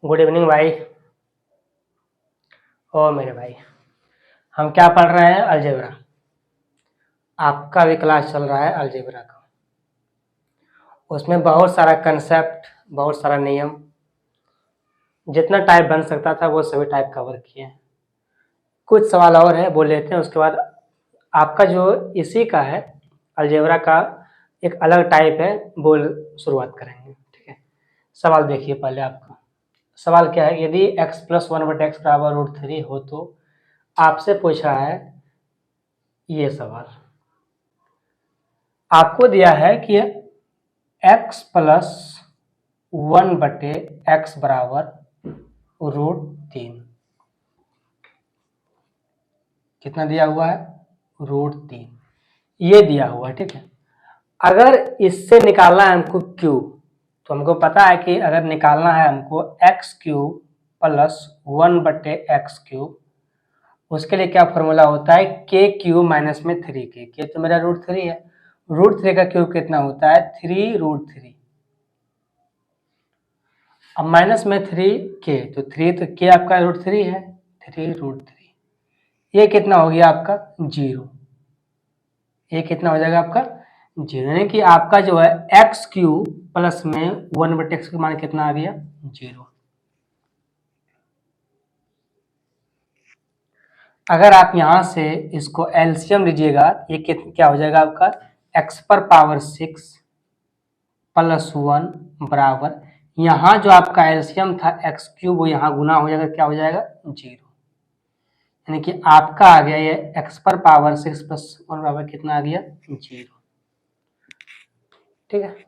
Good evening भाई। ओ मेरे भाई, हम क्या पढ़ रहे हैं? अलजेब्रा। आपका भी क्लास चल रहा है अलजेब्रा का। उसमें बहुत सारा कंसेप्ट, बहुत सारा नियम, जितना टाइप बन सकता था वो सभी टाइप कवर किए हैं। कुछ सवाल और है वो लेते हैं, उसके बाद आपका जो इसी का है अलजेब्रा का एक अलग टाइप है, वो शुरुआत करेंगे। ठीक है, सवाल देखिए पहले। आपका सवाल क्या है? यदि x प्लस 1/x बराबर √3 हो तो आपसे पूछा है ये सवाल। आपको दिया है कि x प्लस 1/x बराबर √3। कितना दिया हुआ है? √3 ये दिया हुआ है। ठीक है, अगर इससे निकालना है हमको q, तो हमको पता है कि अगर निकालना है हमको x³ प्लस 1/x³, उसके लिए क्या फॉर्मूला होता है? k³ माइनस में 3k। k तो मेरा √3 है, √3 का क्यूब कितना होता है? 3√3। अब माइनस में 3k, तो 3 तो k आपका √3 है, 3√3। ये कितना हो गया आपका? 0। ये कितना हो जाएगा आपका? 0, यानी कि आपका जो है x³ प्लस में 1/x का मान कितना आ गया? 0। अगर आप यहां से इसको एलसीएम लीजिएगा, ये क्या हो जाएगा आपका? x⁻⁶ प्लस 1 बराबर, यहाँ जो आपका एलसीएम था x³ वो यहाँ गुना हो जाएगा, क्या हो जाएगा? 0। यानी कि आपका आ गया ये x⁻⁶ प्लस 1 बराबर कितना आ गया? 0। ठीक है,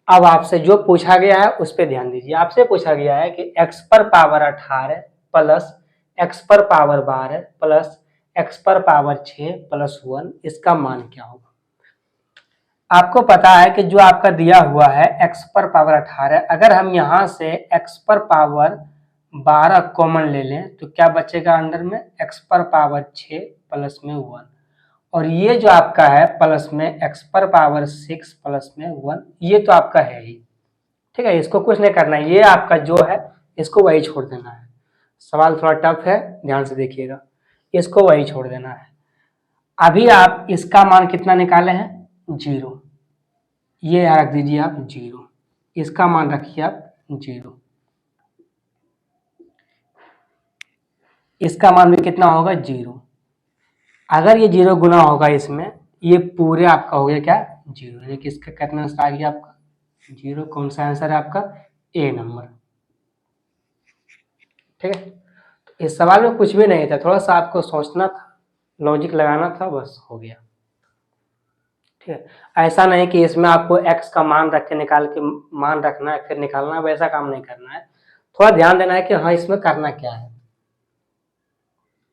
अब आपसे जो पूछा गया है उस पर ध्यान दीजिए। आपसे पूछा गया है कि x⁻18 plus x⁻12 plus x⁻6 plus 1, इसका मान क्या होगा? आपको पता है कि जो आपका दिया हुआ है x⁻18, अगर हम यहाँ से x⁻12 कॉमन ले लें तो क्या बचेगा अंदर में? x⁻6 प्लस में 1, और ये जो आपका है प्लस में x⁻6 प्लस में 1, ये तो आपका है ही। ठीक है, इसको कुछ नहीं करना है, ये आपका जो है इसको वही छोड़ देना है। सवाल थोड़ा टफ है, ध्यान से देखिएगा, इसको वही छोड़ देना है। अभी आप इसका मान कितना निकाले हैं? 0। ये यहाँ रख दीजिए आप 0, इसका मान रखिए आप 0, इसका मान भी कितना होगा? 0। अगर ये 0 गुना होगा इसमें, ये पूरे आपका हो गया क्या? 0, यानी कि इसका कितना आंसर आ गया आपका? 0। कौन सा आंसर है आपका? ए नंबर। ठीक है, तो इस सवाल में कुछ भी नहीं था, थोड़ा सा आपको सोचना था, लॉजिक लगाना था, बस हो गया। ठीक है, ऐसा नहीं कि इसमें आपको x का मान रख के निकाल के मान रखना है फिर निकालना है, वैसा काम नहीं करना है। थोड़ा ध्यान देना है कि हाँ इसमें करना क्या है,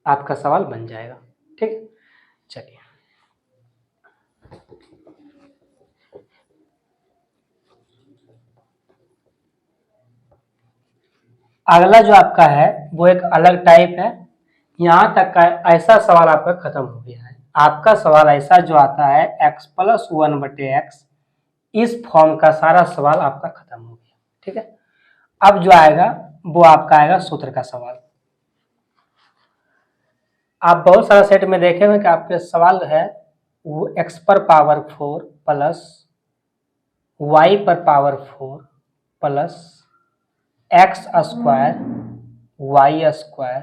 आपका सवाल बन जाएगा। ठीक है, चलिए अगला जो आपका है वो एक अलग टाइप है। यहाँ तक का ऐसा सवाल आपका खत्म हो गया है। आपका सवाल ऐसा जो आता है x+1/x, इस फॉर्म का सारा सवाल आपका खत्म हो गया। ठीक है, अब जो आएगा वो आपका आएगा सूत्र का सवाल। आप बहुत सारा सेट में देखे हुए कि आपके सवाल है वो x⁻4 plus y⁻4 plus x² y²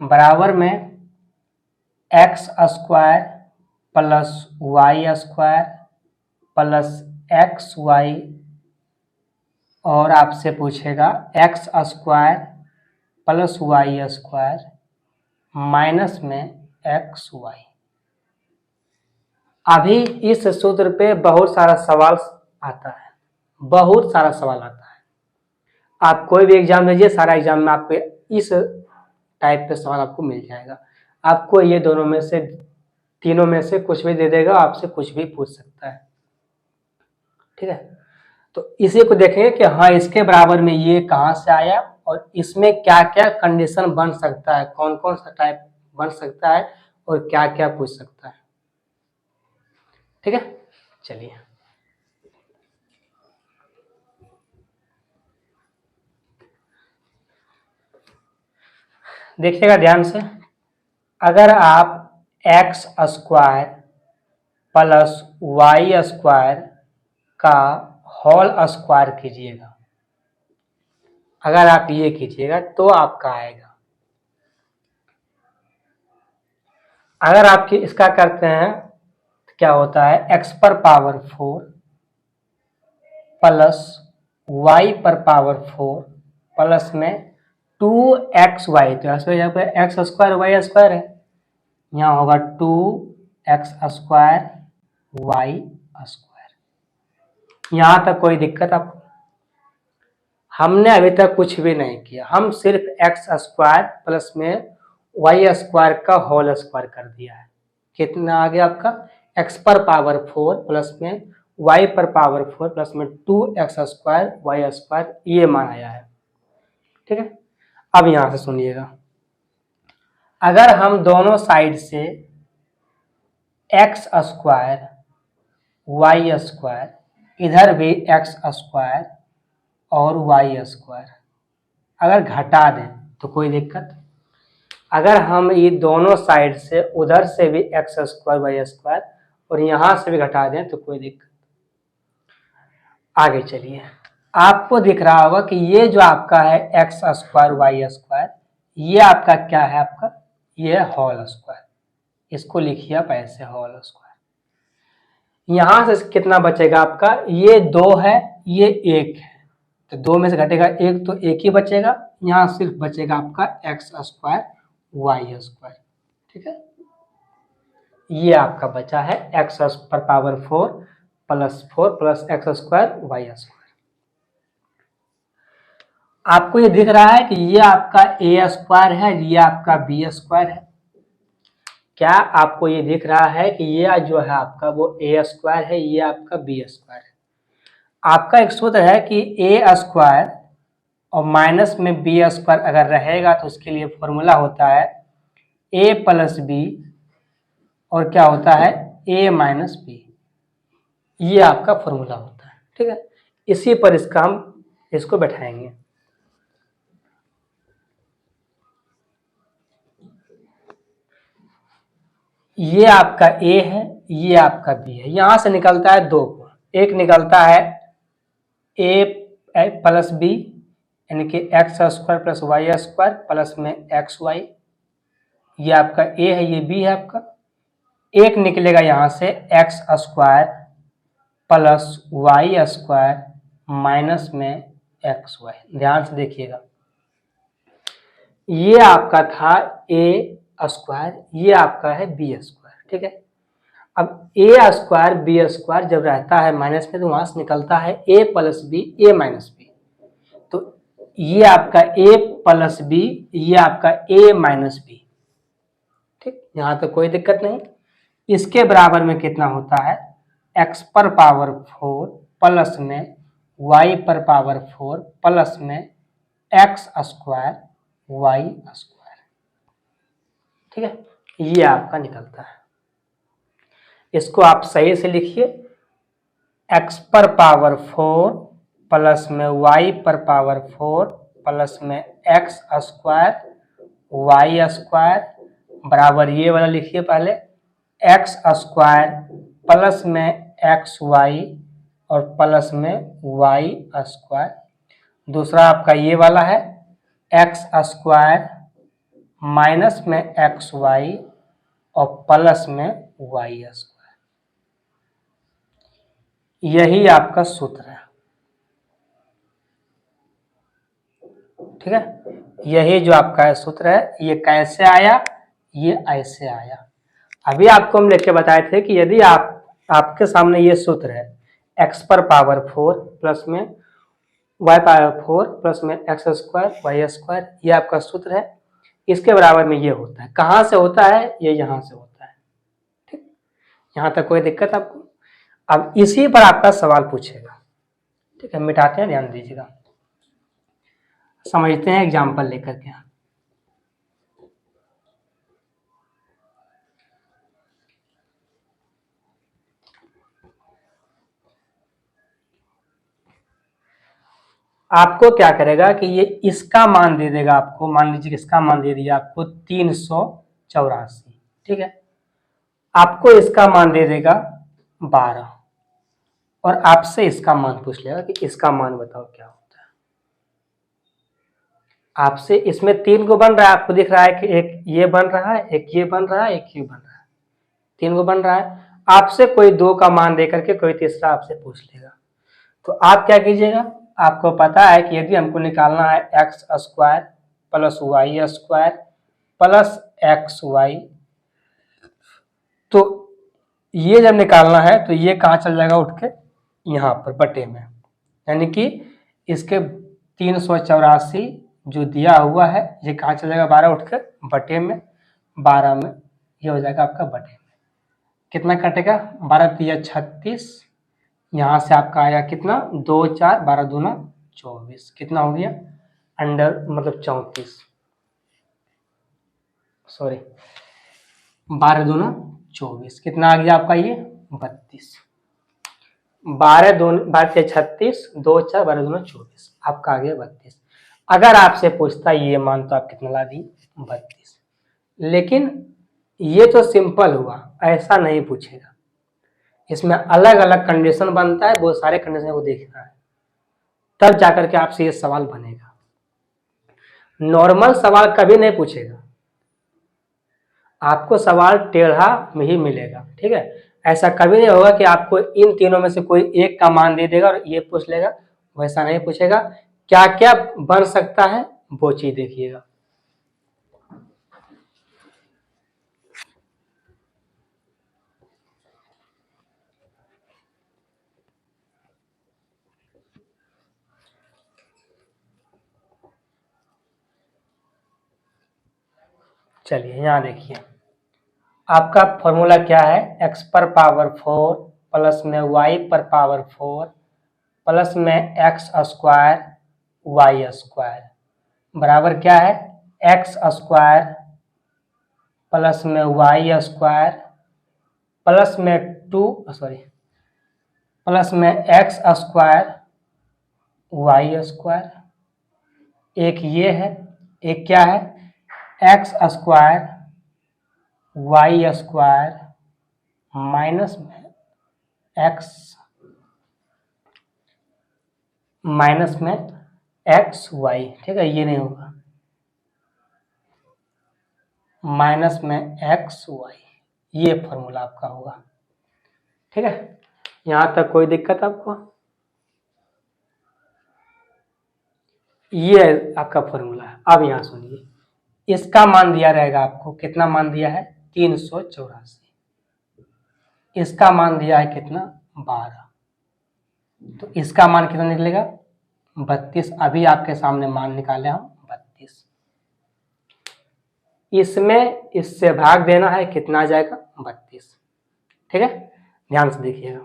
बराबर में x² plus y² plus xy, और आपसे पूछेगा x² प्लस y² माइनस में xy। अभी इस सूत्र पे बहुत सारा सवाल आता है, बहुत सारा सवाल आता है। आप कोई भी एग्जाम दीजिए, सारा एग्जाम में आपको इस टाइप पे सवाल आपको मिल जाएगा। आपको ये दोनों में से, तीनों में से कुछ भी दे देगा, आपसे कुछ भी पूछ सकता है। ठीक है, तो इसी को देखेंगे कि हाँ इसके बराबर में ये कहाँ से आया और इसमें क्या क्या कंडीशन बन सकता है, कौन कौन सा टाइप बन सकता है और क्या क्या पूछ सकता है। ठीक है, चलिए देखिएगा ध्यान से, अगर आप x square plus y square का होल स्क्वायर कीजिएगा, अगर आप ये कीजिएगा तो आपका आएगा। अगर आप इसका करते हैं तो क्या होता है, एक्स पर पावर 4 प्लस वाई पर पावर 4 प्लस में 2xy, तो यहाँ पे एक्स स्क्वायर वाई स्क्वायर है, यहाँ होगा 2x स्क्वायर वाई स्क्वायर। यहाँ तक कोई दिक्कत आपको? हमने अभी तक कुछ भी नहीं किया, हम सिर्फ एक्स स्क्वायर प्लस में वाई स्क्वायर का होल स्क्वायर कर दिया है। कितना आ गया आपका, एक्स पर पावर 4 प्लस में वाई पर पावर 4 प्लस में 2x स्क्वायर वाई स्क्वायर, ये मान आया है। ठीक है, अब यहां से सुनिएगा, अगर हम दोनों साइड से एक्स स्क्वायर वाई स्क्वायर, इधर भी एक्स स्क्वायर और वाई स्क्वायर अगर घटा दें तो कोई दिक्कत? अगर हम ये दोनों साइड से, उधर से भी एक्स स्क्वायर वाई स्क्वायर और यहां से भी घटा दें तो कोई दिक्कत? आगे चलिए, आपको दिख रहा होगा कि ये जो आपका है एक्स स्क्वायर वाई स्क्वायर, ये आपका क्या है, आपका ये है होल स्क्वायर। इसको लिखिए आप ऐसे, होल स्क्वायर। यहां से कितना बचेगा आपका, ये 2 है, ये 1 है, तो 2 में से घटेगा 1 तो 1 ही बचेगा। यहाँ सिर्फ बचेगा आपका एक्स स्क्वायर वाई स्क्वायर। ठीक है, ये आपका बचा है एक्स पर power 4 plus x square y square. आपको ये दिख रहा है कि ये आपका ए स्क्वायर है, ये आपका बी स्क्वायर है। क्या आपको ये दिख रहा है कि ये जो है आपका वो ए स्क्वायर है, ये आपका बी स्क्वायर है। आपका एक सूत्र है कि ए स्क्वायर और माइनस में बी स्क्वायर अगर रहेगा तो उसके लिए फॉर्मूला होता है ए प्लस बी और क्या होता है ए माइनस बी, ये आपका फॉर्मूला होता है। ठीक है, इसी पर इसका हम इसको बैठाएंगे। ये आपका ए है, ये आपका बी है, यहां से निकलता है 2 को, एक निकलता है ए प्लस बी यानी कि x square plus y square plus में एक्स वाई, ये आपका ए है, ये बी है आपका। एक निकलेगा यहां से x square plus y square minus में एक्स वाई। ध्यान से देखिएगा, ये आपका था ए स्क्वायर, ये आपका है बी स्क्वायर। ठीक है, अब ए स्क्वायर बी स्क्वायर जब रहता है माइनस में तो वहां से निकलता है ए प्लस बी ए माइनस बी, तो ये आपका ए प्लस बी, ये आपका ए माइनस बी। ठीक, यहां तो कोई दिक्कत नहीं। इसके बराबर में कितना होता है, एक्स पर पावर 4 प्लस में वाई पर पावर 4 प्लस में एक्स स्क्वायर वाई स्क्वायर। ठीक है, ये आपका निकलता है। इसको आप सही से लिखिए, एक्स पर पावर 4 प्लस में वाई पर पावर 4 प्लस में एक्स स्क्वायर वाई स्क्वायर बराबर ये वाला लिखिए पहले, एक्स स्क्वायर प्लस में एक्स वाई और प्लस में वाई स्क्वायर। दूसरा आपका ये वाला है एक्स स्क्वायर माइनस में एक्स वाई और प्लस में वाई स्क्वायर। यही आपका सूत्र है। ठीक है, यही जो आपका सूत्र है, ये कैसे आया, ये ऐसे आया। अभी आपको हम लिख के बताए थे कि यदि आपके सामने ये सूत्र है, एक्स पर पावर 4 प्लस में वाई पावर 4 प्लस में एक्स स्क्वायर वाई स्क्वायर, ये आपका सूत्र है, इसके बराबर में ये होता है। कहाँ से होता है, ये यहाँ से होता है। ठीक, यहाँ तक कोई दिक्कत आपको? अब इसी पर आपका सवाल पूछेगा। ठीक है, मिटाते हैं, ध्यान दीजिएगा, समझते हैं एग्जाम्पल लेकर के। आपको क्या करेगा कि ये इसका मान दे देगा आपको, मान लीजिए कि इसका मान दे दिया आपको 384, ठीक है। आपको इसका मान दे देगा 12 और आपसे इसका मान पूछ लेगा कि इसका मान बताओ क्या होता है। आपसे इसमें 3 को बन रहा है, आपको दिख रहा है कि एक ये बन रहा है, एक ये बन रहा है, एक ये बन रहा है, 3 को बन रहा है। आपसे कोई 2 का मान दे करके कोई तीसरा आपसे पूछ लेगा, तो आप क्या कीजिएगा, आपको पता है कि यदि हमको निकालना है x square plus y square plus x y, तो ये जब निकालना है तो ये कहाँ चल जाएगा, उठ के यहाँ पर बटे में, यानी कि इसके 384 जो दिया हुआ है ये कहाँ चल जाएगा, 12 उठ के बटे में, 12 में ये हो जाएगा आपका बटे में। कितना कटेगा, 12 तिया 36, यहाँ से आपका आया कितना 2 4 12 दूना 24, कितना हो गया अंडर मतलब 34, सॉरी 12 दूना 24, कितना आ गया आपका ये 32, 12 12 36, 2 4 12 दूना 24, आपका आ गया 32। अगर आपसे पूछता ये मान तो आप कितना ला दी 32, लेकिन ये तो सिंपल हुआ, ऐसा नहीं पूछेगा, इसमें अलग अलग कंडीशन बनता है, वो सारे कंडीशन को देखना है, तब जाकर के आपसे ये सवाल बनेगा। नॉर्मल सवाल कभी नहीं पूछेगा, आपको सवाल टेढ़ा में ही मिलेगा, ठीक है। ऐसा कभी नहीं होगा कि आपको इन तीनों में से कोई एक का मान दे देगा और ये पूछ लेगा, वैसा नहीं पूछेगा। क्या क्या बन सकता है वो चीज देखिएगा। चलिए यहाँ देखिए, आपका फॉर्मूला क्या है, x पर पावर 4 प्लस में y पर पावर 4 प्लस में x स्क्वायर y स्क्वायर बराबर क्या है, x स्क्वायर प्लस में y स्क्वायर प्लस में प्लस में x स्क्वायर y स्क्वायर, एक ये है, एक क्या है x square y square minus में एक्स वाई, ठीक है, ये नहीं होगा, माइनस में एक्स वाई, ये फॉर्मूला आपका होगा, ठीक है। यहां तक कोई दिक्कत आपको, ये आपका फॉर्मूला है। अब यहां सुनिए, इसका मान दिया रहेगा आपको, कितना मान दिया है 384, इसका मान दिया है कितना 12, तो इसका मान कितना निकलेगा 32, अभी आपके सामने मान निकाले हम 32, इसमें इससे भाग देना है, कितना आ जाएगा 32, ठीक है। ध्यान से देखिएगा,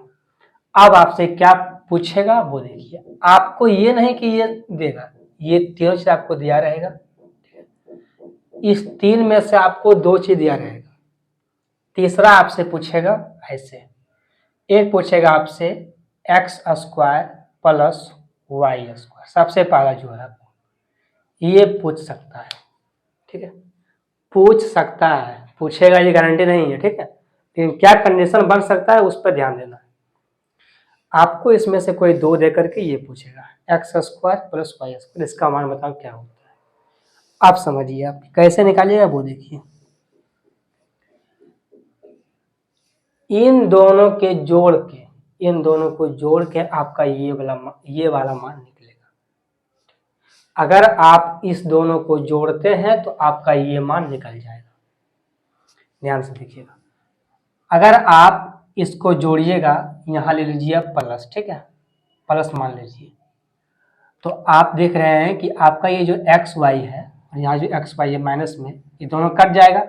अब आपसे क्या पूछेगा वो देखिए, आपको ये नहीं कि ये देगा, ये तीनों चीज आपको दिया रहेगा, इस 3 में से आपको 2 चीज दिया रहेगा, तीसरा आपसे पूछेगा ऐसे, एक पूछेगा आपसे x square plus y square, सबसे पहला जो है ये पूछ सकता है, ठीक है, पूछ सकता है, पूछेगा ये गारंटी नहीं है, ठीक है, लेकिन क्या कंडीशन बन सकता है उस पर ध्यान देना है। आपको इसमें से कोई 2 दे करके ये पूछेगा x square plus y square, इसका मान बताओ क्या होता है। आप समझिए, आप कैसे निकालिएगा वो देखिए, इन दोनों को जोड़ के आपका ये वाला मान निकलेगा। अगर आप इस दोनों को जोड़ते हैं तो आपका ये मान निकल जाएगा। ध्यान से देखिएगा, अगर आप इसको जोड़िएगा, यहां ले लीजिए प्लस, ठीक है, प्लस मान लीजिए, तो आप देख रहे हैं कि आपका ये जो एक्स वाई है और यहाँ जो एक्स वाई है माइनस में, ये दोनों कट जाएगा,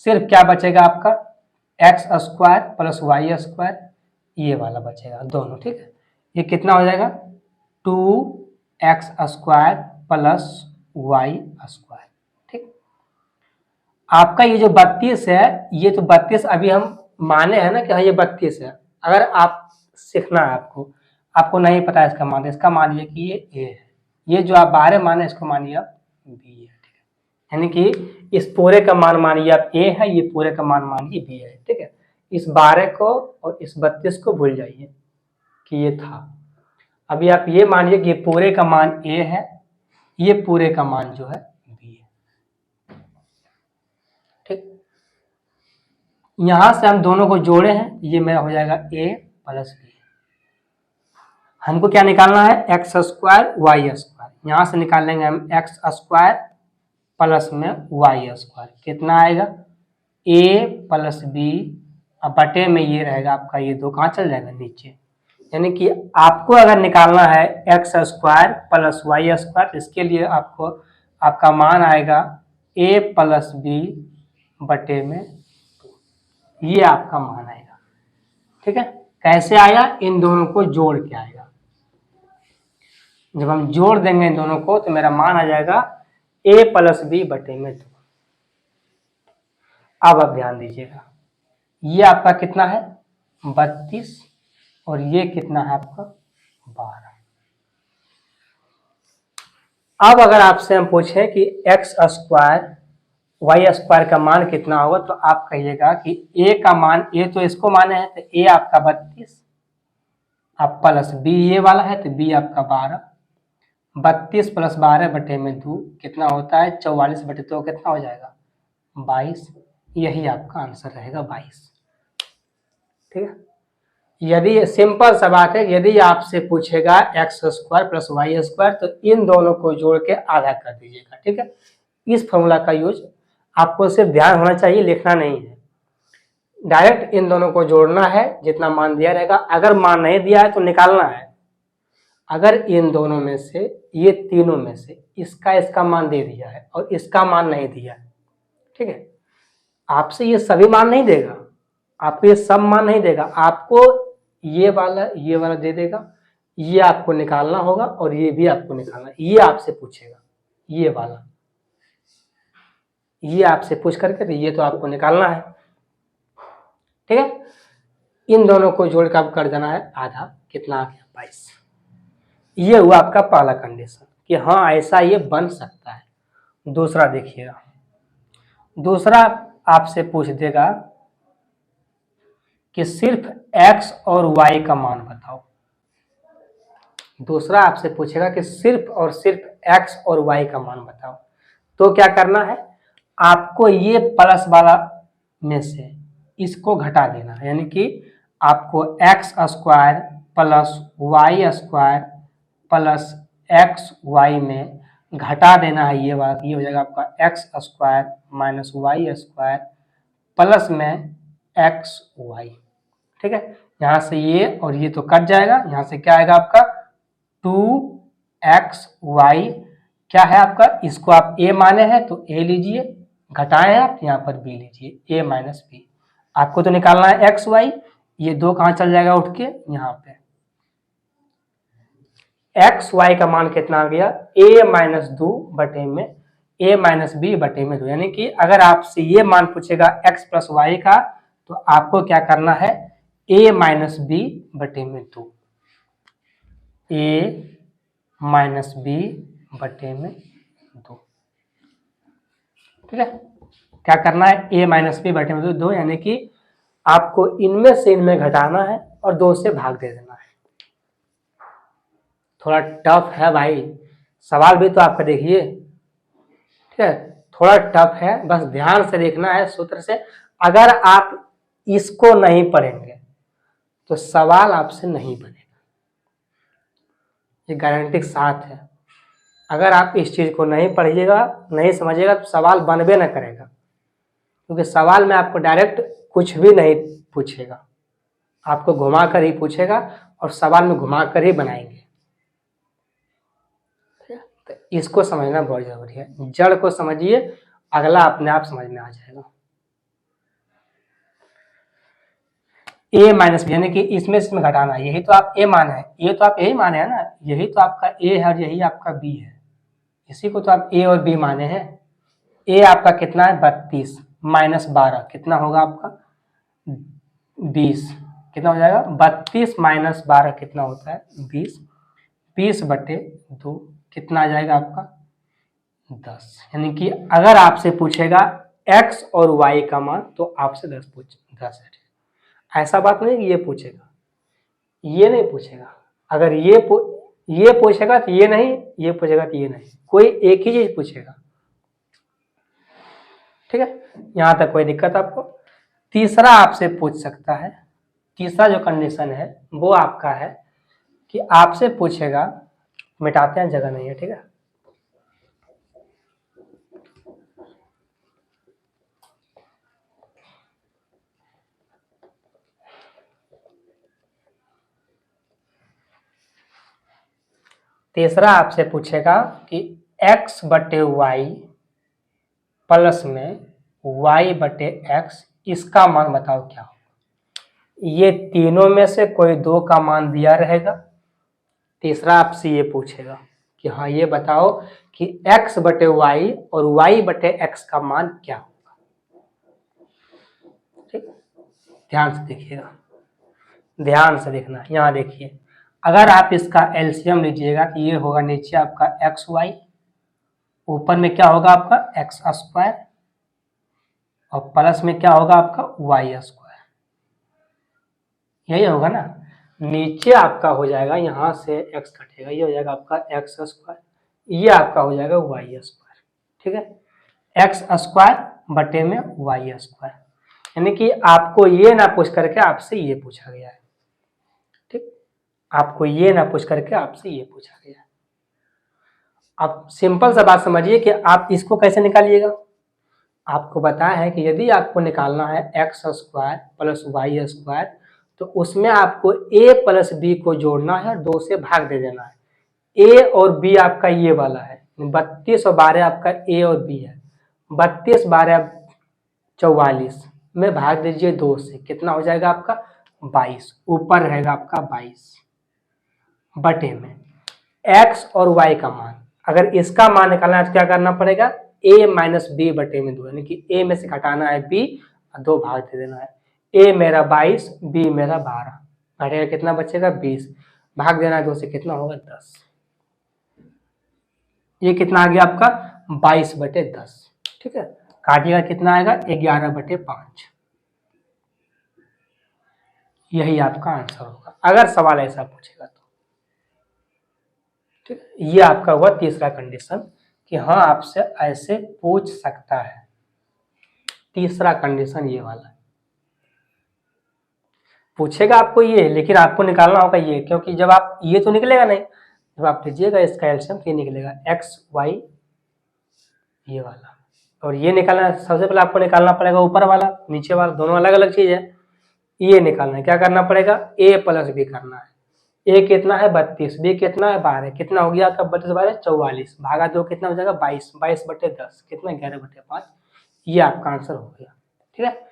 सिर्फ क्या बचेगा आपका x square plus y square, ये वाला बचेगा दोनों, ठीक है। ये कितना हो जाएगा 2x square plus y square, ठीक। आपका ये जो 32 है, ये तो 32 अभी हम माने हैं ना कि हाँ ये 32 है, अगर आप सीखना है आपको नहीं पता इसका मान, इसका मान ये कि ये a है, ये जो आप 12 माने इसको मानिए आप बी है, ठीक है। यानी कि इस पूरे का मान मानिए आप ए है, ये पूरे का मान मानिए बी है, ठीक है। इस 12 को और इस 32 को भूल जाइए कि ये था। अभी आप ये मानिए कि पूरे का मान ए है, ये पूरे का मान जो है बी है, ठीक। यहां से हम दोनों को जोड़े हैं, ये मेरा हो जाएगा ए प्लस बी। हमको क्या निकालना है, एक्स स्क्वायर वाई स्क्वायर। यहां से निकाल लेंगे हम एक्स स्क्वायर प्लस में वाई स्क्वायर, कितना आएगा ए प्लस बी, अब बटे में ये रहेगा आपका, ये दो कहाँ चल जाएगा नीचे। यानी कि आपको अगर निकालना है x square plus y square, इसके लिए आपको आपका मान आएगा ए प्लस बी बटे में 2, ये आपका मान आएगा, ठीक है। कैसे आया, इन दोनों को जोड़ के आएगा। जब हम जोड़ देंगे इन दोनों को तो मेरा मान आ जाएगा ए प्लस बी बटे में 2। अब आप ध्यान दीजिएगा, ये आपका कितना है 32 और ये कितना है आपका 12। अब अगर आपसे हम पूछे कि एक्स स्क्वायर वाई स्क्वायर का मान कितना होगा, तो आप कहिएगा कि ए का मान, ए तो इसको माने हैं तो ए आपका 32, अब प्लस बी ये वाला है तो बी आपका 12। 32 प्लस 12 बटे में 2 कितना होता है 44 बटे 2 कितना हो जाएगा 22। यही आपका आंसर रहेगा 22, ठीक है। यदि सिंपल सा बात है, यदि आपसे पूछेगा x square plus y square तो इन दोनों को जोड़ के आधा कर दीजिएगा, ठीक है। इस फॉर्मूला का यूज आपको सिर्फ ध्यान होना चाहिए, लिखना नहीं है। डायरेक्ट इन दोनों को जोड़ना है, जितना मान दिया रहेगा। अगर मान नहीं दिया है तो निकालना है। अगर इन दोनों में से, ये तीनों में से इसका मान दे दिया है और इसका मान नहीं दिया है, ठीक है, आपसे ये सभी मान नहीं देगा, आपको ये सब मान नहीं देगा, आपको ये वाला दे देगा। ये आपको निकालना होगा और ये भी आपको निकालना, ये आपसे पूछेगा, ये वाला ये आपसे पूछ करके तो ये तो आपको निकालना है, ठीक है। इन दोनों को जोड़ कर कर देना है आधा, कितना आ गया 22। ये हुआ आपका पहला कंडीशन कि हाँ ऐसा ये बन सकता है। दूसरा देखिएगा, दूसरा आपसे पूछ देगा कि सिर्फ x और y का मान बताओ। दूसरा आपसे पूछेगा कि सिर्फ और सिर्फ x और y का मान बताओ। तो क्या करना है, आपको ये प्लस वाला में से इसको घटा देना है, यानी कि आपको x square plus y square plus x y में घटा देना है। ये बात, ये हो जाएगा आपका x square minus y square plus में एक्स वाई, ठीक है। यहाँ से ये और ये तो कट जाएगा, यहाँ से क्या आएगा आपका 2xy, क्या है आपका, इसको आप a माने हैं तो a लीजिए, घटाए हैं आप यहाँ पर b लीजिए, a माइनस बी। आपको तो निकालना है एक्स वाई, ये दो कहाँ चल जाएगा उठ के यहाँ पे। एक्स वाई का मान कितना आ गया a माइनस 2 बटे में a माइनस बी बटे में 2। यानी कि अगर आपसे ये मान पूछेगा x प्लस वाई का तो आपको क्या करना है a माइनस बी बटे में 2, a माइनस बी बटे में 2, ठीक है। क्या करना है a माइनस बी बटे में 2, यानी कि आपको इनमें से इनमें घटाना है और 2 से भाग दे देना है। थोड़ा टफ है भाई, सवाल भी तो आपका देखिए, ठीक है, थोड़ा टफ है, बस ध्यान से देखना है सूत्र से। अगर आप इसको नहीं पढ़ेंगे तो सवाल आपसे नहीं बनेगा, ये गारंटी के साथ है। अगर आप इस चीज को नहीं पढ़िएगा, नहीं समझिएगा तो सवाल बनबे ना करेगा, क्योंकि सवाल में आपको डायरेक्ट कुछ भी नहीं पूछेगा, आपको घुमा कर ही पूछेगा और सवाल में घुमा कर ही बनाएंगे। तो इसको समझना बहुत जरूरी है, जड़ को समझिए, अगला अपने आप समझ में आ जाएगा। a माइनस बी, यानी कि इसमें इसमें घटाना, यही तो आप a माने हैं, ये तो आप यही माने हैं ना, यही तो आपका a है और यही आपका b है, इसी को तो आप a और b माने हैं। a आपका कितना है 32 माइनस 12 कितना होगा आपका 20, कितना हो जाएगा 32 माइनस 12 कितना होता है 20, 20 बटे 2 कितना आ जाएगा आपका 10। यानी कि अगर आपसे पूछेगा x और y का मान तो आपसे 10 है। ऐसा बात नहीं कि ये पूछेगा, ये नहीं पूछेगा। अगर ये पूछेगा तो ये नहीं, ये पूछेगा तो ये नहीं, कोई एक ही चीज पूछेगा। ठीक है, यहां तक कोई दिक्कत आपको? तीसरा आपसे पूछ सकता है, तीसरा जो कंडीशन है वो आपका है कि आपसे पूछेगा, मिटाते हैं, जगह नहीं है, ठीक है। तीसरा आपसे पूछेगा कि x बटे वाई प्लस में y बटे x, इसका मान बताओ क्या हो। ये तीनों में से कोई दो का मान दिया रहेगा। तीसरा आपसे ये पूछेगा कि हाँ ये बताओ कि x बटे वाई और y बटे x का मान क्या होगा। ठीक, ध्यान से देखिएगा, ध्यान से देखना। यहाँ देखिए, अगर आप इसका एलसीएम लीजिएगा तो ये होगा नीचे आपका एक्स वाई, ऊपर में क्या होगा आपका एक्स स्क्वायर, और प्लस में क्या होगा आपका वाई स्क्वायर। यही होगा ना। नीचे आपका हो जाएगा, यहाँ से एक्स कटेगा, ये हो जाएगा आपका एक्स स्क्वायर, ये आपका हो जाएगा वाई स्क्वायर। ठीक है, एक्स स्क्वायर बटे में वाई स्क्वायर। यानी कि आपको ये ना पूछ करके आपसे ये पूछा गया है। ठीक, आपको ये ना पूछ करके आपसे ये पूछा गया है। आप सिंपल सा बात समझिए कि आप इसको कैसे निकालिएगा। आपको बताया है कि यदि आपको निकालना है x square plus y square, तो उसमें आपको a प्लस बी को जोड़ना है और 2 से भाग दे देना है। a और b आपका ये वाला है, 32 और 12 आपका a और b है। 32 12 44 में भाग दीजिए 2 से, कितना हो जाएगा आपका 22। ऊपर रहेगा आपका 22 बटे में x और y का मान। अगर इसका मान निकालना है तो क्या करना पड़ेगा, a माइनस बी बटे में 2, यानी कि a में से घटाना है b और 2 भाग दे देना है। a मेरा 22, b मेरा 12, घटेगा कितना बचेगा 20, भाग देना है 2 से, कितना होगा 10। ये कितना आ गया आपका 22 बटे 10। ठीक है, काटिएगा कितना आएगा 11 बटे 5। यही आपका आंसर होगा अगर सवाल ऐसा पूछेगा तो। ठीक है, ये आपका हुआ तीसरा कंडीशन कि हाँ आपसे ऐसे पूछ सकता है। तीसरा कंडीशन ये वाला पूछेगा आपको ये, लेकिन आपको निकालना होगा ये, क्योंकि जब आप ये तो निकलेगा नहीं, जब आप लीजिएगा इसका एलसीएम ये निकलेगा एक्स वाई ये वाला, और ये निकालना सबसे पहले आपको निकालना पड़ेगा ऊपर वाला, नीचे वाला, दोनों अलग अलग चीज है। ये निकालना है, क्या करना पड़ेगा a प्लस बी करना है। a कितना है 32, b कितना है 12, कितना हो गया आपका 32 12 44, भागा 2 कितना हो जाएगा 22, 22 बटे 10 कितना 11 बटे 5। ये आपका आंसर हो गया। ठीक है,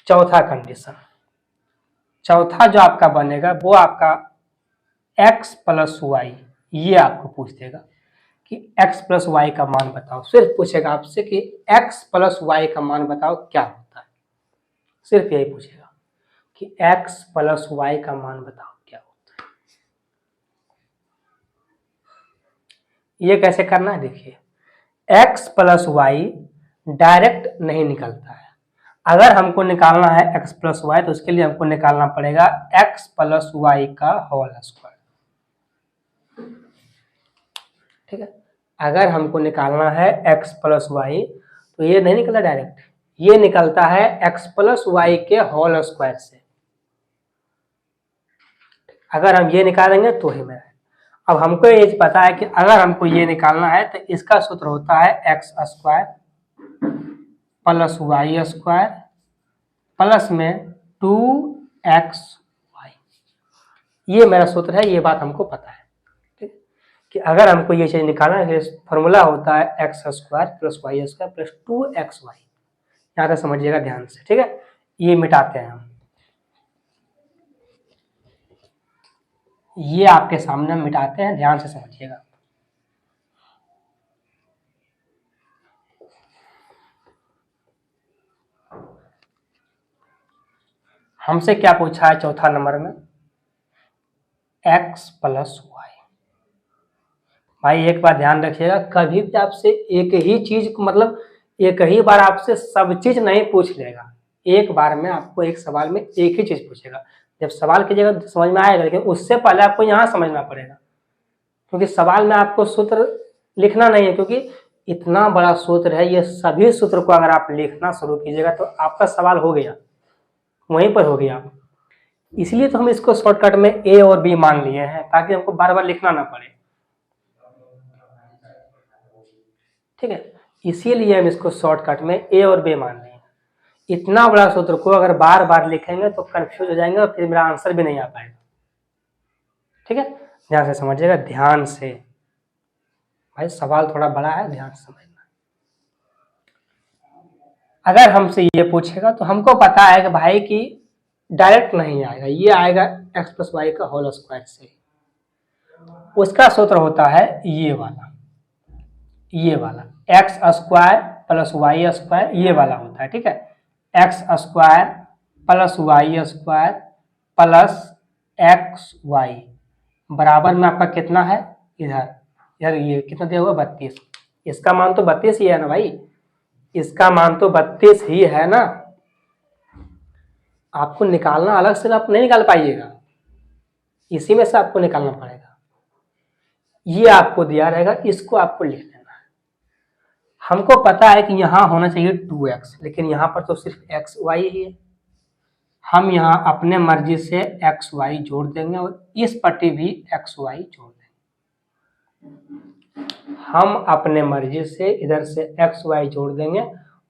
चौथा कंडीशन, चौथा जो आपका बनेगा वो आपका x प्लस वाई, ये आपको पूछ देगा कि x प्लस वाई का मान बताओ। सिर्फ पूछेगा आपसे कि x प्लस वाई का मान बताओ क्या होता है, सिर्फ यही पूछेगा कि x प्लस वाई का मान बताओ क्या होता है। ये कैसे करना है देखिए, x प्लस वाई डायरेक्ट नहीं निकलता है। अगर हमको निकालना है x प्लस वाई तो उसके लिए हमको निकालना पड़ेगा x प्लस वाई का होल स्क्वायर। ठीक है, अगर हमको निकालना है x प्लस वाई तो ये नहीं निकलता डायरेक्ट, ये निकलता है x प्लस वाई के होल स्क्वायर से। अगर हम ये निकालेंगे तो ही मेरा। अब हमको ये पता है कि अगर हमको ये निकालना है तो इसका सूत्र होता है x square plus y square plus में 2x वाई, ये मेरा सूत्र है, ये बात हमको पता है। ठीक, कि अगर हमको ये चीज निकालना है, फॉर्मूला होता है x square plus y square plus 2x y. यहाँ तक समझिएगा ध्यान से। ठीक है, ये मिटाते हैं हम, ये आपके सामने मिटाते हैं, ध्यान से समझिएगा। हमसे क्या पूछा है चौथा नंबर में, x प्लस वाई भाई एक बात ध्यान रखिएगा, कभी भी आपसे एक ही चीज को मतलब एक ही बार आपसे सब चीज नहीं पूछ लेगा। एक बार में आपको एक सवाल में एक ही चीज पूछेगा। जब सवाल कीजिएगा तो समझ में आएगा, लेकिन उससे पहले आपको यहाँ समझना पड़ेगा, क्योंकि सवाल में आपको सूत्र लिखना नहीं है, क्योंकि इतना बड़ा सूत्र है, ये सभी सूत्र को अगर आप लिखना शुरू कीजिएगा तो आपका सवाल हो गया, वहीं पर हो गया आप। इसलिए तो हम इसको शॉर्टकट में ए और बी मान लिए हैं, ताकि हमको बार बार लिखना ना पड़े। ठीक है, इसीलिए हम इसको शॉर्टकट में ए और बी मान लिए हैं। इतना बड़ा सूत्र को अगर बार बार लिखेंगे तो कंफ्यूज हो जाएंगे और फिर मेरा आंसर भी नहीं आ पाएगा। ठीक है, ध्यान से समझिएगा, ध्यान से। भाई सवाल थोड़ा बड़ा है, ध्यान से समझना। अगर हमसे ये पूछेगा तो हमको पता है कि भाई कि डायरेक्ट नहीं आएगा, ये आएगा एक्स प्लस वाई का होल स्क्वायर से। उसका सूत्र होता है ये वाला x square plus y square, ये वाला होता है। ठीक है, x square plus y square plus x y बराबर में आपका कितना है, इधर यार ये कितना दिया हुआ 32। इसका मान तो 32 ही है ना भाई, इसका मान तो 32 ही है ना। आपको निकालना अलग से आप नहीं निकाल पाइएगा, इसी में से आपको निकालना पड़ेगा। ये आपको दिया रहेगा, इसको आपको लिख लेना है। हमको पता है कि यहाँ होना चाहिए 2x, लेकिन यहाँ पर तो सिर्फ एक्स वाई ही है। हम यहाँ अपने मर्जी से एक्स वाई जोड़ देंगे और इस पट्टी भी एक्स वाई जोड़ देंगे। हम अपने मर्जी से इधर से एक्स वाई जोड़ देंगे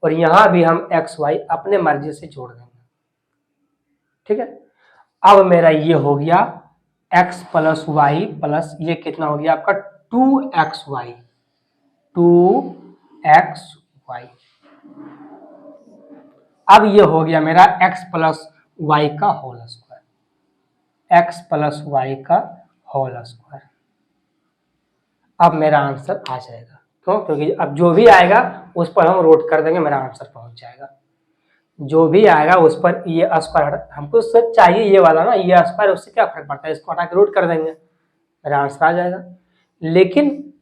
और यहाँ भी हम एक्स वाई अपने मर्जी से जोड़ देंगे। ठीक है, अब मेरा ये हो गया x प्लस वाई प्लस ये कितना हो गया आपका 2xy, 2xy। अब ये हो गया मेरा x प्लस वाई का whole square, x plus y का होल स्क्वायर। अब मेरा आंसर आ जाएगा, क्यों? क्योंकि अब जो भी आएगा उस पर हम रोट कर देंगे, मेरा आंसर पहुंच जाएगा। जो भी आएगा उस पर ये स्क्वायर, हमको सिर्फ चाहिए ये वाला ना, ये स्क्वायर, उससे क्या फर्क पड़ता है, इसको हटा के रूट कर देंगे, मेरा आंसर आ जाएगा। लेकिन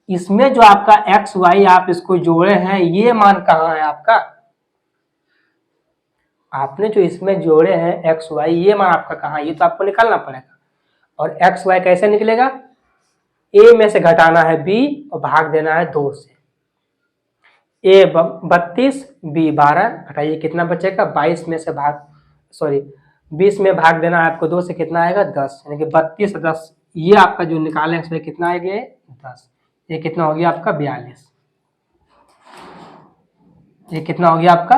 इसमें जो आपका एक्स वाई आप इसको जोड़े हैं, ये मान कहाँ है आपका? आपने जो इसमें जोड़े हैं एक्स वाई, ये मान आपका कहाँ है? ये तो आपको निकालना पड़ेगा। और एक्स वाई कैसे निकलेगा? ए में से घटाना है बी और भाग देना है 2 से। ए 32, बी 12, घटाइए कितना बचेगा? 22 में से 20 में भाग देना है आपको 2 से, कितना आएगा? 10, यानी कि 32 और 10, ये आपका जो निकाले इसमें कितना आएगा? 10। ये कितना हो गया आपका? 42। ये कितना हो गया आपका?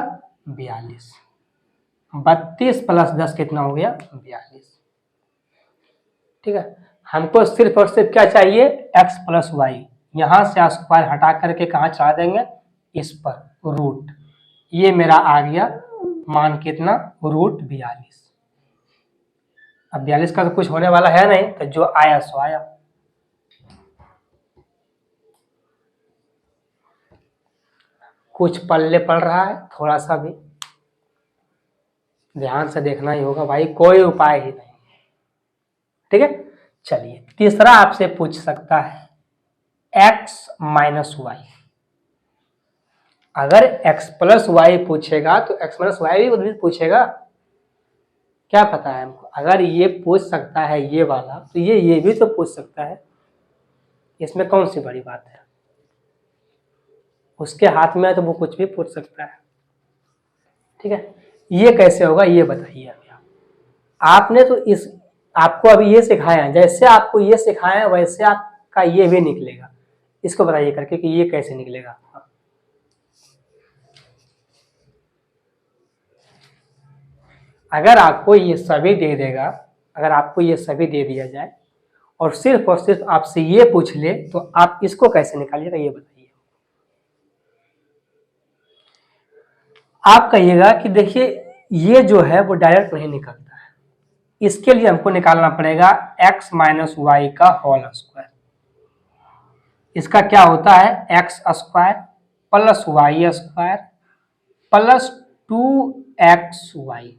42। 32 प्लस 10 कितना हो गया? 42। ठीक है, हमको सिर्फ और सिर्फ क्या चाहिए? X plus y. यहां से स्क्वायर हटा करके कहाँ चढ़ा देंगे? इस पर रूट। ये मेरा आ गया मान कितना? रूट 42। अब 42 का तो कुछ होने वाला है नहीं, तो जो आया सो आया। कुछ पल्ले पड़ रहा है थोड़ा सा भी, ध्यान से देखना ही होगा भाई, कोई उपाय ही नहीं। ठीक है, चलिए तीसरा आपसे पूछ सकता है x माइनस वाई। अगर x प्लस वाई पूछेगा तो x माइनस वाई भी पूछेगा, क्या पता है हमको। अगर ये पूछ सकता है ये वाला, तो ये भी तो पूछ सकता है। इसमें कौन सी बड़ी बात है? उसके हाथ में है तो वो कुछ भी पूछ सकता है। ठीक है, ये कैसे होगा ये बताइए अभी आप। आपने तो आपको अभी ये सिखाया है, जैसे आपको ये सिखाया है वैसे आपका ये भी निकलेगा। इसको बताइए करके कि ये कैसे निकलेगा। अगर आपको ये सभी दे देगा, अगर आपको ये सभी दे दिया जाए और सिर्फ आपसे ये पूछ ले, तो आप इसको कैसे निकालिएगा ये बताइए। आप कहिएगा कि देखिए ये जो है वो डायरेक्ट नहीं निकलता है, इसके लिए हमको निकालना पड़ेगा x माइनस वाई का होल स्क्वायर। इसका क्या होता है? X square plus y square plus 2xy,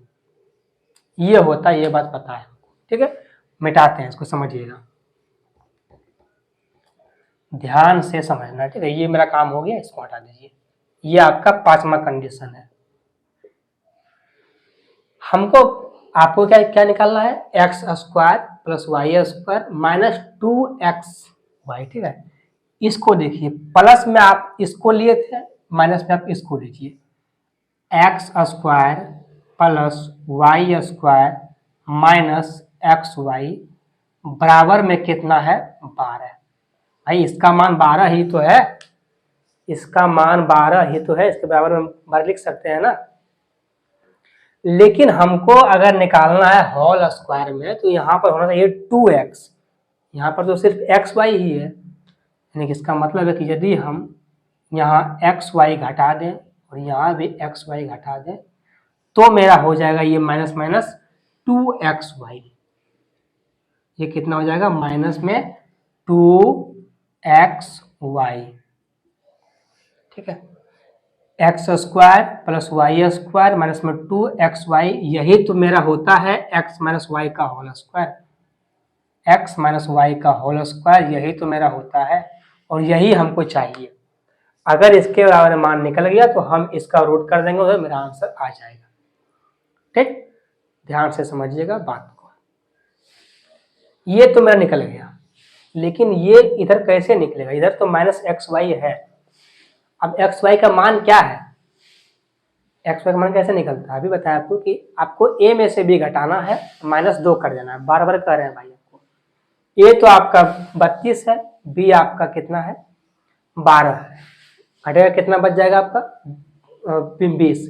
ये होता है, ये बात पता है। ठीक है, मिटाते हैं इसको, समझिएगा। ध्यान से समझना, ठीक है। ये मेरा काम हो गया, इसको हटा दीजिए। ये आपका 5वां कंडीशन है। हमको आपको क्या क्या निकालना है, x square plus y square minus 2xy, ठीक है। इसको देखिए, प्लस में आप इसको लिए थे, माइनस में आप इसको लीजिए। X square plus y square minus x y बराबर में कितना है, 12। भाई इसका मान 12 ही तो है, इसका मान 12 ही तो है, इसके बराबर में 12 लिख सकते हैं ना। लेकिन हमको अगर निकालना है होल स्क्वायर में, तो यहाँ पर होना चाहिए 2x, यहाँ पर तो सिर्फ एक्स वाई ही है। यानी कि इसका मतलब है कि यदि हम यहाँ एक्स वाई घटा दें और यहाँ भी एक्स वाई घटा दें, तो मेरा हो जाएगा ये माइनस माइनस 2xy। ये कितना हो जाएगा, माइनस में 2xy, ठीक है। X square plus y square minus में 2xy, यही तो मेरा होता है x माइनस वाई का whole square. X minus y का होल स्क्वायर यही तो मेरा होता है, और यही हमको चाहिए। अगर इसके बराबर मान निकल गया तो हम इसका रूट कर देंगे तो मेरा आंसर आ जाएगा, ठीक। ध्यान से समझिएगा बात को। ये तो मेरा निकल गया, लेकिन ये इधर कैसे निकलेगा, इधर तो माइनस एक्स वाई है। अब एक्स वाई का मान क्या है, एक्स वाई का मान कैसे निकलता है, अभी बताया आपको कि आपको ए में से बी घटाना है, -2 कर देना है। बार बार कर रहे हैं भाई आपको। ए तो आपका 32 है, बी आपका कितना है, 12 है। घटेगा कितना, बच जाएगा आपका 20,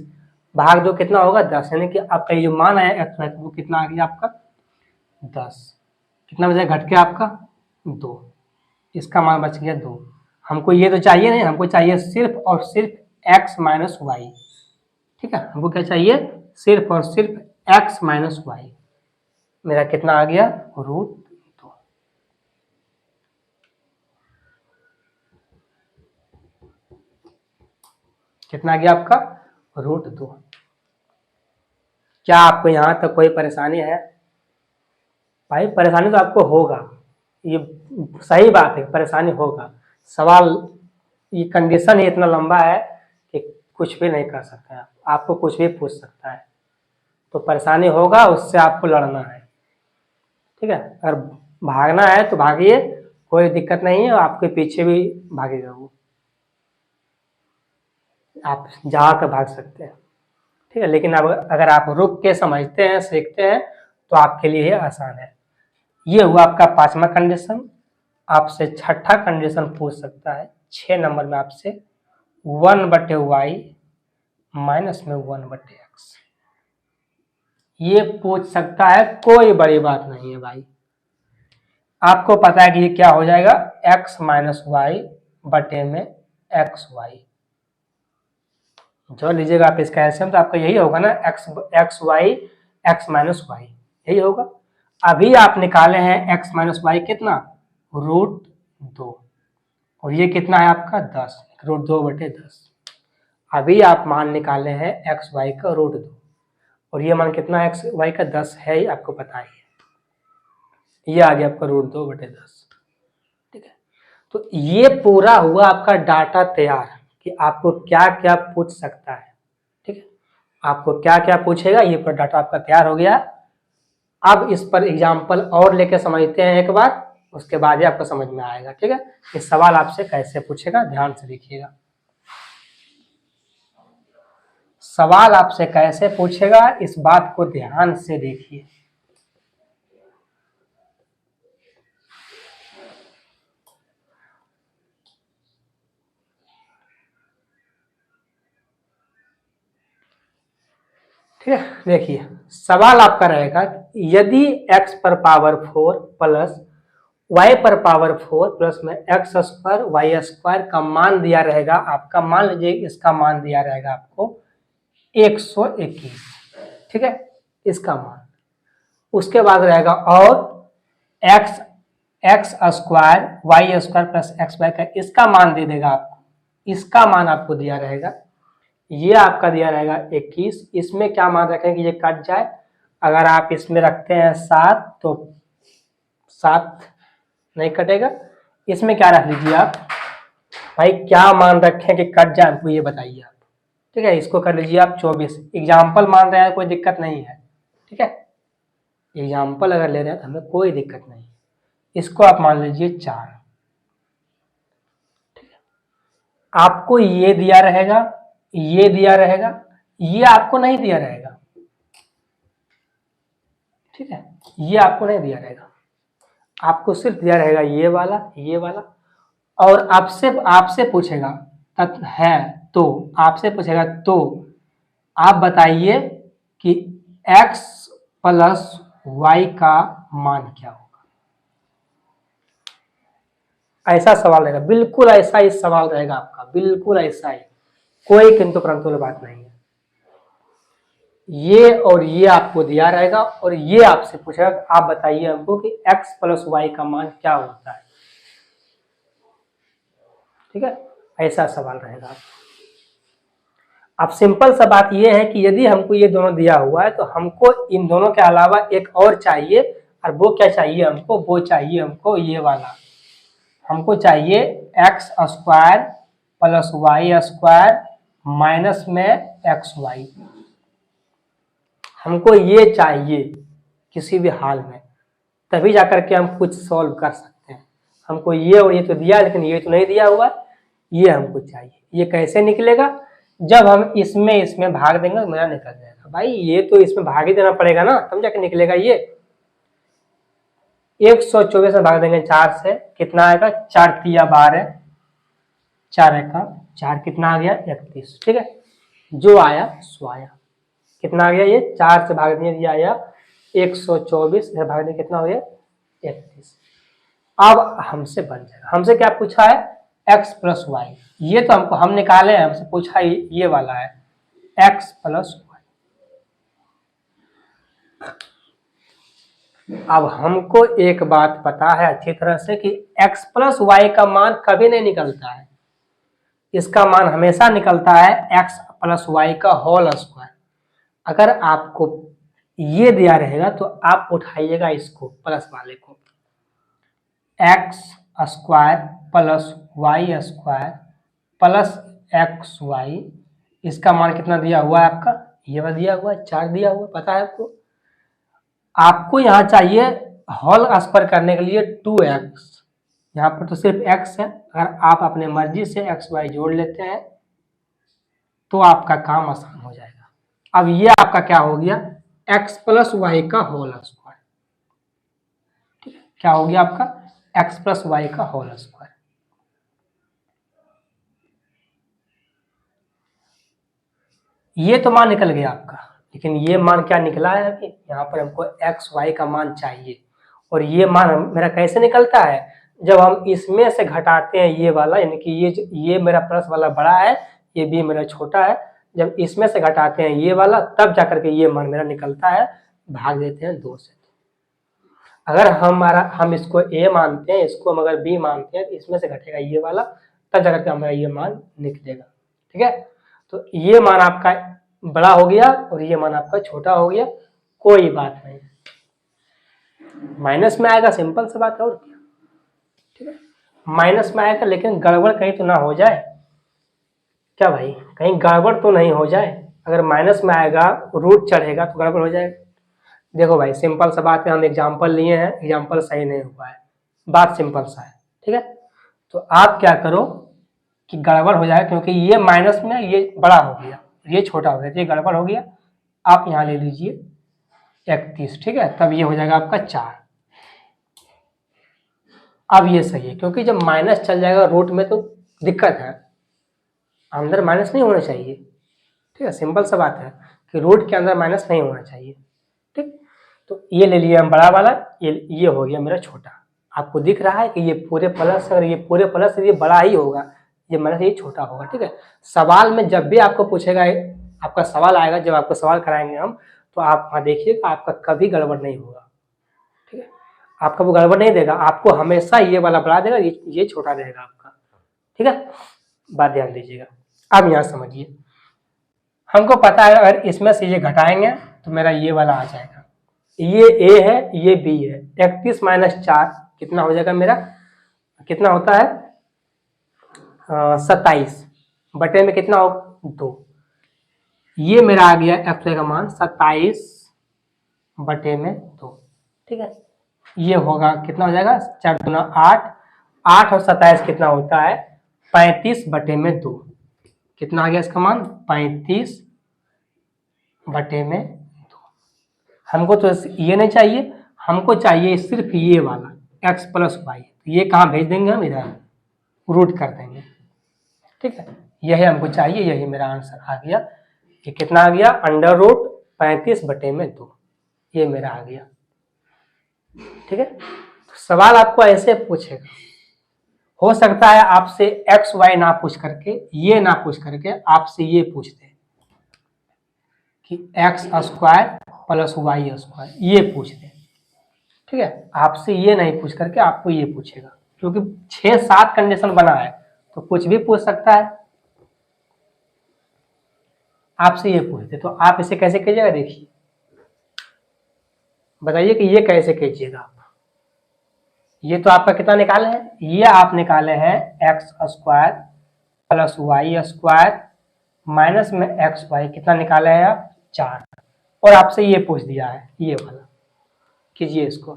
भाग 2 कितना होगा, 10। यानी कि आपका ये जो मान आया एक्स वाई वो कितना आ गया आपका 10। कितना बचा घट के आपका 2, इसका मान बच गया 2। हमको ये तो चाहिए नहीं, हमको चाहिए सिर्फ और सिर्फ एक्स माइनस वाई, ठीक है। हमको क्या चाहिए, सिर्फ और सिर्फ एक्स माइनस वाई। मेरा कितना आ गया, √2। कितना आ गया आपका, √2। क्या आपको यहां तक कोई परेशानी है, भाई परेशानी तो आपको होगा, ये सही बात है, परेशानी होगा। सवाल, ये कंडीशन ही इतना लंबा है कि कुछ भी नहीं कर सकते आप, आपको कुछ भी पूछ सकता है, तो परेशानी होगा, उससे आपको लड़ना है, ठीक है। अगर भागना है तो भागिए, कोई दिक्कत नहीं है, आपके पीछे भी भागेगा वो, आप जहाँ तक भाग सकते हैं, ठीक है। लेकिन अब अगर आप रुक के समझते हैं, सीखते हैं, तो आपके लिए ये आसान है। ये हुआ आपका 5वां कंडीशन। आपसे 6ठा कंडीशन पूछ सकता है 6 नंबर में आपसे, 1/y माइनस में 1/x। ये पूछ सकता है, कोई बड़ी बात नहीं है भाई। आपको पता है कि ये क्या हो जाएगा, x माइनस वाई बटे में एक्स वाई। जो लीजिएगा आप इसका एलसीएम, तो आपका यही होगा ना, x y x minus y, यही होगा। अभी आप निकाले हैं x माइनस वाई कितना, √2, और ये कितना है आपका 10, √2/10। अभी आप मान निकाले हैं एक्स वाई का √2, और ये मान कितना है, एक्स वाई का 10 है ही, आपको पता ही है। ये आ गया आपका √2/10, ठीक है। तो ये पूरा हुआ आपका डाटा तैयार कि आपको क्या क्या पूछ सकता है, ठीक है। आपको क्या क्या पूछेगा, ये पूरा डाटा आपका तैयार हो गया। अब इस पर एग्जाम्पल और लेके समझते हैं एक बार, उसके बाद ही आपको समझ में आएगा, ठीक है। इस सवाल आपसे कैसे पूछेगा, ध्यान से देखिएगा। सवाल आपसे कैसे पूछेगा, इस बात को ध्यान से देखिए। ठीक है, देखिए सवाल आपका रहेगा, यदि x पर पावर 4 प्लस y पर पावर 4 प्लस में एक्स स्क्वायर वाई स्क्वायर का मान दिया रहेगा आपका, मान लीजिए इसका मान दिया रहेगा आपको 121, ठीक है, इसका मान। उसके बाद रहेगा और x square y square plus x y का इसका मान दे देगा आपको, इसका मान आपको दिया रहेगा, ये आपका दिया रहेगा 21। इसमें क्या मान रखें कि ये कट जाए, अगर आप इसमें रखते हैं 7 तो 7 नहीं कटेगा, इसमें क्या रख लीजिए आप, भाई क्या मान रखें कि कट जाए हमको ये बताइए आप। ठीक है, इसको कर लीजिए आप 24। एग्जाम्पल मान रहे हैं, कोई दिक्कत नहीं है। ठीक है, एग्जाम्पल अगर ले रहे हैं तो हमें कोई दिक्कत नहीं है। इसको आप मान लीजिए 4। ठीक है, आपको ये दिया रहेगा, ये दिया रहेगा, ये आपको नहीं दिया रहेगा। ठीक है, ये आपको नहीं दिया रहेगा, आपको सिर्फ दिया रहेगा ये वाला, ये वाला। और आपसे आपसे पूछेगा तत्व है तो, आपसे पूछेगा तो आप बताइए कि x प्लस वाई का मान क्या होगा। ऐसा सवाल रहेगा, बिल्कुल ऐसा ही सवाल रहेगा आपका, बिल्कुल ऐसा ही, कोई किंतु परंतु वाली बात नहीं है। ये और ये आपको दिया रहेगा और ये आपसे पूछेगा आप बताइए हमको कि x प्लस वाई का मान क्या होता है। ठीक है, ऐसा सवाल रहेगा। अब सिंपल सा बात यह है कि यदि हमको ये दोनों दिया हुआ है तो हमको इन दोनों के अलावा एक और चाहिए, और वो क्या चाहिए हमको, वो चाहिए हमको ये वाला, हमको चाहिए x square plus y square minus में एक्स वाई। हमको ये चाहिए किसी भी हाल में, तभी जाकर के हम कुछ सॉल्व कर सकते हैं। हमको ये और ये तो दिया लेकिन ये तो नहीं दिया हुआ, ये हमको चाहिए। ये कैसे निकलेगा, जब हम इसमें भाग देंगे तो मेरा निकल जाएगा। भाई ये तो इसमें भाग ही देना पड़ेगा ना, तब जाके निकलेगा। ये 124 में भाग देंगे 4 से, कितना आएगा, 4 तिया 12, 4 एका 4, कितना आ गया 31। ठीक है, जो आया सो आया। कितना आ गया, ये 4 से भाग दिया, ये आया 124 से भाग दिया, कितना हो गया 31। अब हमसे बन जाएगा, हमसे क्या पूछा है, x प्लस वाई। ये तो हमको हम निकाले हैं, हमसे पूछा ये वाला है x प्लस वाई। अब हमको एक बात पता है अच्छी तरह से कि x प्लस वाई का मान कभी नहीं निकलता है, इसका मान हमेशा निकलता है x प्लस वाई का होल स्क्वायर। अगर आपको ये दिया रहेगा तो आप उठाइएगा इसको प्लस वाले को, x square plus y square plus x y, इसका मान कितना दिया हुआ है आपका, ये वाला दिया हुआ है 4 दिया हुआ, पता है आपको। आपको यहाँ चाहिए होल स्क्वायर करने के लिए 2x, यहाँ पर तो सिर्फ x है। अगर आप अपने मर्जी से एक्स वाई जोड़ लेते हैं तो आपका काम आसान हो जाएगा। अब ये आपका क्या हो गया, x प्लस वाई का होल स्क्वायर। ठीक है, क्या हो गया आपका, x प्लस वाई का होल स्क्वायर। ये तो मान निकल गया आपका, लेकिन ये मान क्या निकला है अभी, यहाँ पर हमको एक्स वाई का मान चाहिए। और ये मान मेरा कैसे निकलता है, जब हम इसमें से घटाते हैं ये वाला, यानी कि ये मेरा प्लस वाला बड़ा है, ये बी मेरा छोटा है, जब इसमें से घटाते हैं ये वाला तब जाकर के ये मान मेरा निकलता है, भाग देते हैं 2 से। अगर हम इसको a मानते हैं, इसको हम अगर b मानते हैं तो इसमें से घटेगा ये वाला, तब जाकर के हमारा ये मान निकलेगा। ठीक है, तो ये मान आपका बड़ा हो गया और ये मान आपका छोटा हो गया, कोई बात नहीं, माइनस में आएगा, सिंपल सी बात है और क्या। ठीक है, माइनस में आएगा, लेकिन गड़बड़ कहीं तो ना हो जाए क्या भाई, कहीं गड़बड़ तो नहीं हो जाए। अगर माइनस में आएगा, रूट चढ़ेगा तो गड़बड़ हो जाएगा। देखो भाई सिंपल सा बात है, हम एग्जाम्पल लिए हैं, एग्जाम्पल सही नहीं हुआ है, बात सिंपल सा है। ठीक है, तो आप क्या करो कि गड़बड़ हो जाए, क्योंकि ये माइनस में ये बड़ा हो गया, ये छोटा हो गया, ये गड़बड़ हो गया। आप यहाँ ले लीजिए 31। ठीक है, तब ये हो जाएगा आपका 4। अब ये सही है, क्योंकि जब माइनस चल जाएगा रूट में तो दिक्कत है, अंदर माइनस नहीं होना चाहिए। ठीक है, सिंपल सा बात है कि रूट के अंदर माइनस नहीं होना चाहिए। ठीक, तो ये ले लिया हम बड़ा वाला, ये हो गया मेरा छोटा। आपको दिख रहा है कि ये पूरे प्लस, अगर ये पूरे प्लस ये बड़ा ही होगा, ये माइनस ये छोटा होगा। ठीक है, सवाल में जब भी आपको पूछेगा, आपका सवाल आएगा, जब आपको सवाल कराएंगे हम, तो आप वहाँ देखिएगा आपका कभी गड़बड़ नहीं होगा। ठीक है, आपका वो गड़बड़ नहीं देगा, आपको हमेशा ये वाला बड़ा देगा, ये छोटा देगा आपका। ठीक है, बात ध्यान दीजिएगा। अब यहाँ समझिए, हमको पता है अगर इसमें से ये घटाएंगे तो मेरा ये वाला आ जाएगा, ये a है ये b है, 31 - 4 कितना हो जाएगा मेरा कितना होता है 27 बटे में कितना हो 2। ये मेरा आ गया एफ का मान 27 बटे में 2। ठीक है, ये होगा कितना हो जाएगा 4 दूना 8, 8 और 27 कितना होता है 35 बटे में 2। कितना आ गया इसका मान 35 बटे में 2। हमको तो ये नहीं चाहिए, हमको चाहिए सिर्फ ये वाला x प्लस वाई। ये कहाँ भेज देंगे हम, इधर रूट कर देंगे। ठीक है, यही हमको चाहिए, यही मेरा आंसर आ गया। ये कितना आ गया अंडर रूट 35 बटे में 2, ये मेरा आ गया। ठीक है, तो सवाल आपको ऐसे पूछेगा, हो सकता है आपसे एक्स वाई ना पूछ करके, ये ना पूछ करके आपसे ये पूछ दे कि x square plus y square, ये पूछ दे। ठीक है, आपसे ये नहीं पूछ करके आपको ये पूछेगा, क्योंकि 6-7 कंडीशन बना है तो कुछ भी पूछ सकता है। आपसे ये पूछते तो आप इसे कैसे कीजिएगा, देखिए बताइए कि ये कैसे कीजिएगा आप। ये तो आपका कितना निकाले हैं, ये आप निकाले हैं x square plus y square minus में एक्स वाई, कितना निकाले हैं आप 4, और आपसे ये पूछ दिया है ये वाला, कीजिए इसको।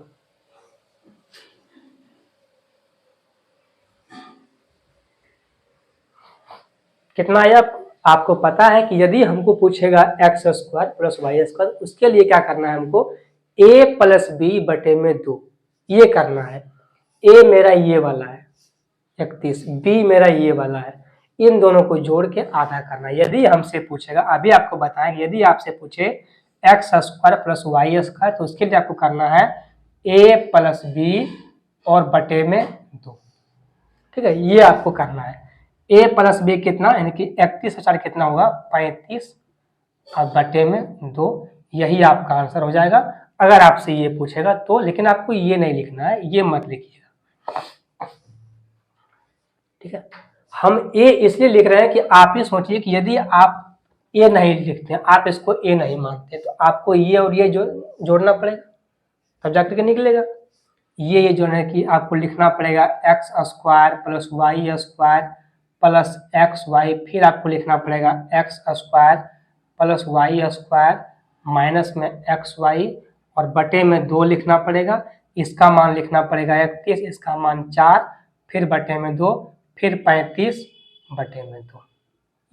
कितना आया आपको पता है कि यदि हमको पूछेगा x square plus y square, उसके लिए क्या करना है हमको a प्लस बी बटे में 2 ये करना है। a मेरा ये वाला है 31, b मेरा ये वाला है, इन दोनों को जोड़ के आधा करना है। यदि हमसे पूछेगा, अभी आपको बताएंगे, यदि आपसे पूछे x square plus y square तो उसके लिए आपको करना है a प्लस बी और बटे में 2। ठीक है, ये आपको करना है। a प्लस बी कितना, यानी कि 31,000 कितना होगा 35 और बटे में 2, यही आपका आंसर हो जाएगा अगर आपसे ये पूछेगा तो। लेकिन आपको ये नहीं लिखना है, ये मत लिखिएगा। ठीक है, हम a इसलिए लिख रहे हैं कि आप ये सोचिए कि यदि आप a नहीं लिखते हैं, आप इसको a नहीं मानते, तो आपको ये और ये जोड़ना पड़ेगा, तब जाकर के निकलेगा। ये जो है कि आपको लिखना पड़ेगा x square plus y square plus x y, फिर आपको लिखना पड़ेगा x square plus y square minus में एक्स वाई और बटे में 2 लिखना पड़ेगा। इसका मान लिखना पड़ेगा 31, इसका मान 4, फिर बटे में 2, फिर 35 बटे में 2,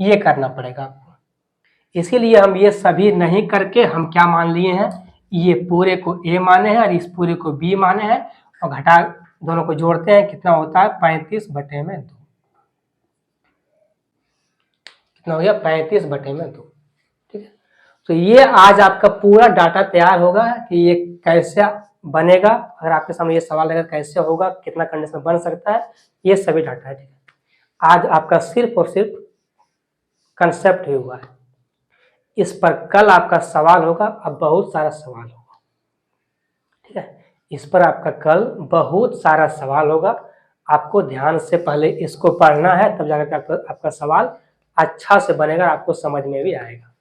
ये करना पड़ेगा आपको। इसीलिए हम ये सभी नहीं करके हम क्या मान लिए हैं, ये पूरे को a माने हैं और इस पूरे को b माने हैं, और घटा दोनों को जोड़ते हैं कितना होता है 35 बटे में 2। कितना हो गया 35 बटे में 2। ठीक है, तो ये आज आपका पूरा डाटा तैयार होगा कि ये कैसे बनेगा। अगर आपके सामने ये सवाल अगर कैसे होगा, कितना कंडीशन बन सकता है, ये सभी डाटा है। ठीक है, आज आपका सिर्फ और सिर्फ कंसेप्ट ही हुआ है, इस पर कल आपका सवाल होगा, अब बहुत सारा सवाल होगा। ठीक है, इस पर आपका कल बहुत सारा सवाल होगा। आपको ध्यान से पहले इसको पढ़ना है, तब जाकर आपका सवाल अच्छा से बनेगा, आपको समझ में भी आएगा।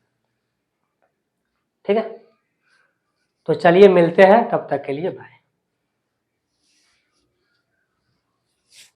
ठीक है, तो चलिए मिलते हैं, तब तक के लिए बाय।